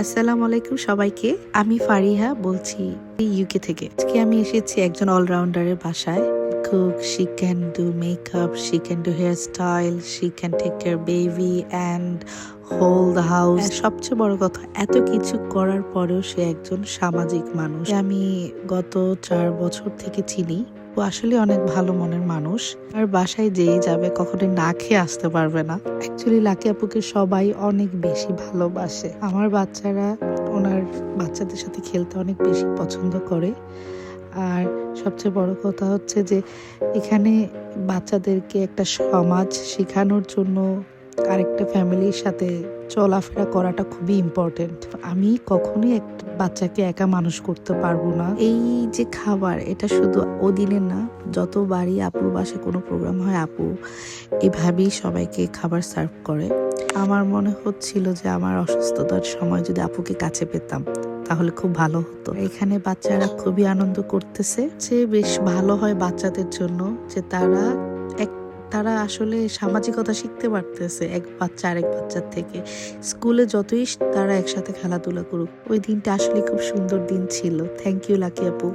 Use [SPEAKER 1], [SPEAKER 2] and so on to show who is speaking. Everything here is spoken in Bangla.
[SPEAKER 1] আসসালামু আলাইকুম সবাইকে। আমি ফারিহা বলছি ইউকে থেকে। আজকে আমি এসেছি একজন অলরাউন্ডারের বাসায়। Cook, she can do makeup, she can do hairstyle, she can take care baby and hold the house. সবচেয়ে বড় কথা, এত কিছু করার পরেও সে একজন সামাজিক মানুষ। আমি গত 4 বছর থেকে চিনি। ও আসলে অনেক ভালো মনের মানুষ। আর বাসায় যেই যাবে কখনোই না খেয়ে আসতে পারবে না। অ্যাকচুয়ালি লাকি আপুকে সবাই অনেক বেশি ভালোবাসে। আমার বাচ্চারা ওনার বাচ্চাদের সাথে খেলতে অনেক বেশি পছন্দ করে। আর সবচেয়ে বড় কথা হচ্ছে যে এখানে বাচ্চাদেরকে একটা সমাজ শেখানোর জন্য আরেকটা ফ্যামিলির সাথে চলাফেরা করাটা খুবই ইম্পর্টেন্ট। আমি কখনোই একটা বাচ্চাকে একা মানুষ করতে পারবো না। এই যে খাবার, এটা শুধু ওদিনের না, যতবারই আপুর বাসায় কোনো প্রোগ্রাম হয় আপু এভাবেই সবাইকে খাবার সার্ভ করে। আমার মনে হচ্ছিল যে আমার অসুস্থতার সময় যদি আপুকে কাছে পেতাম তাহলে খুব ভালো হতো। এখানে বাচ্চারা খুবই আনন্দ করতেছে। সে বেশ ভালো হয় বাচ্চাদের জন্য যে তারা আসলে সামাজিকতা শিখতে পারতেছে এক বাচ্চা আরেক বাচ্চার থেকে। স্কুলে যতই তারা একসাথে খেলাধুলা করুক, ওই দিনটা আসলে খুব সুন্দর দিন ছিল। থ্যাংক ইউ লাকি আপু।